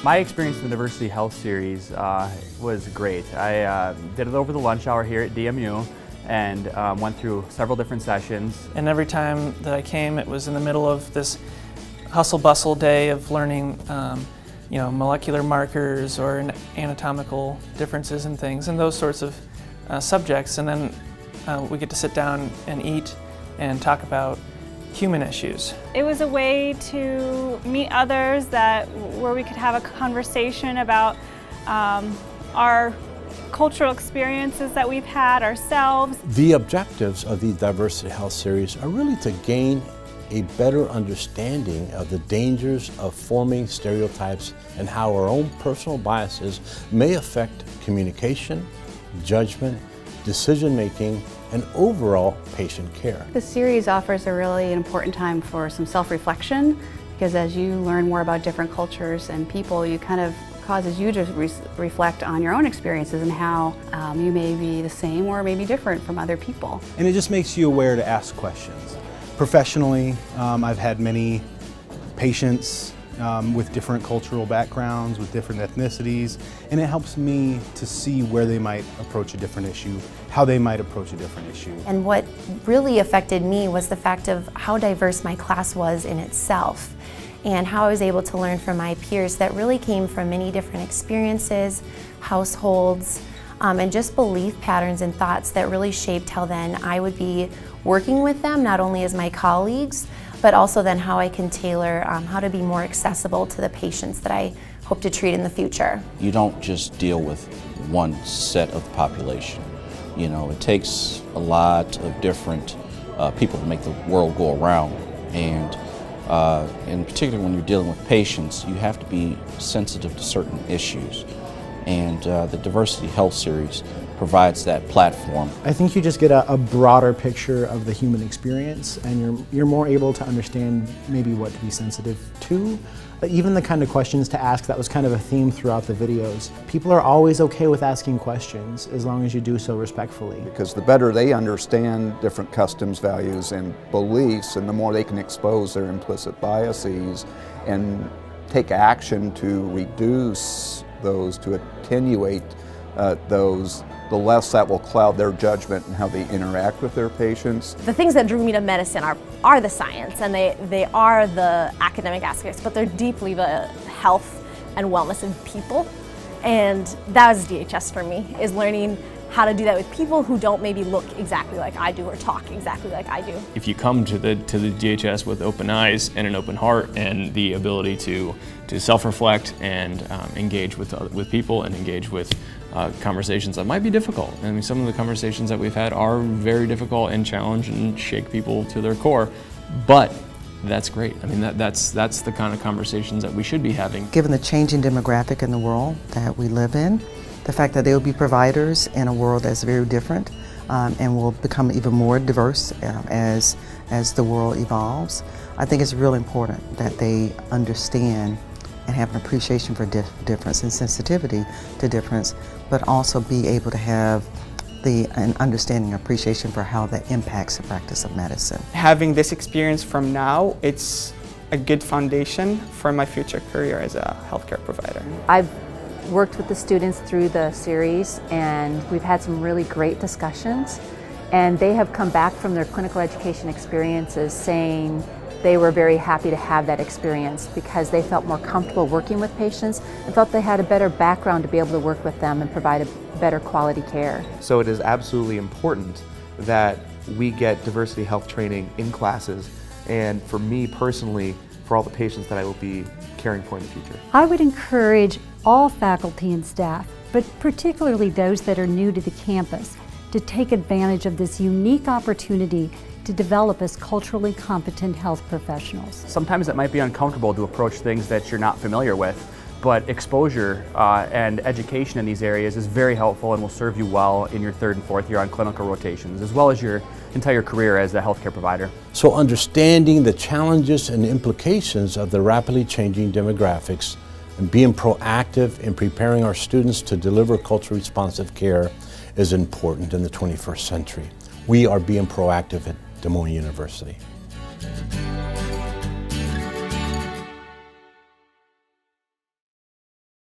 My experience in the Diversity Health Series was great. I did it over the lunch hour here at DMU and went through several different sessions. And every time that I came, it was in the middle of this hustle-bustle day of learning molecular markers or anatomical differences in things and those sorts of subjects. And then we get to sit down and eat and talk about human issues. It was a way to meet others where we could have a conversation about our cultural experiences that we've had ourselves. The objectives of the Diversity Health Series are really to gain a better understanding of the dangers of forming stereotypes and how our own personal biases may affect communication, judgment, decision-making, and overall patient care. The series offers a really important time for some self-reflection, because as you learn more about different cultures and people, it kind of causes you to reflect on your own experiences and how you may be the same or maybe different from other people. And it just makes you aware to ask questions. Professionally, I've had many patients with different cultural backgrounds, with different ethnicities, and it helps me to see where they might approach a different issue, how they might approach a different issue. And what really affected me was the fact of how diverse my class was in itself, and how I was able to learn from my peers that really came from many different experiences, households, and just belief patterns and thoughts that really shaped how then I would be working with them, not only as my colleagues, but also then how I can tailor how to be more accessible to the patients that I hope to treat in the future. You don't just deal with one set of the population. You know, it takes a lot of different people to make the world go around. And in particular when you're dealing with patients, you have to be sensitive to certain issues. And the Diversity Health Series provides that platform. I think you just get a broader picture of the human experience, and you're more able to understand maybe what to be sensitive to. Even the kind of questions to ask, that was kind of a theme throughout the videos. People are always okay with asking questions as long as you do so respectfully. Because the better they understand different customs, values, and beliefs, and the more they can expose their implicit biases and take action to reduce those, to attenuate those, the less that will cloud their judgment and how they interact with their patients. The things that drew me to medicine are the science, and they are the academic aspects, but they're deeply the health and wellness of people. And that was DHS for me, is learning how to do that with people who don't maybe look exactly like I do or talk exactly like I do. If you come to the DHS with open eyes and an open heart and the ability to self-reflect and engage with people and engage with conversations that might be difficult. I mean, some of the conversations that we've had are very difficult and challenge and shake people to their core, but that's great. I mean, that's the kind of conversations that we should be having. Given the changing demographic in the world that we live in, the fact that they will be providers in a world that's very different and will become even more diverse as the world evolves, I think it's really important that they understand and have an appreciation for difference and sensitivity to difference, but also be able to have an understanding and appreciation for how that impacts the practice of medicine. Having this experience from now, it's a good foundation for my future career as a healthcare provider. I've worked with the students through the series, and we've had some really great discussions, and they have come back from their clinical education experiences saying they were very happy to have that experience because they felt more comfortable working with patients and felt they had a better background to be able to work with them and provide a better quality care. So it is absolutely important that we get diversity health training in classes, and for me personally, for all the patients that I will be caring for in the future. I would encourage all faculty and staff, but particularly those that are new to the campus, to take advantage of this unique opportunity to develop as culturally competent health professionals. Sometimes it might be uncomfortable to approach things that you're not familiar with, but exposure and education in these areas is very helpful and will serve you well in your 3rd and 4th year on clinical rotations, as well as your entire career as a healthcare provider. So understanding the challenges and implications of the rapidly changing demographics and being proactive in preparing our students to deliver culturally responsive care is important in the 21st century. We are being proactive at Des Moines University.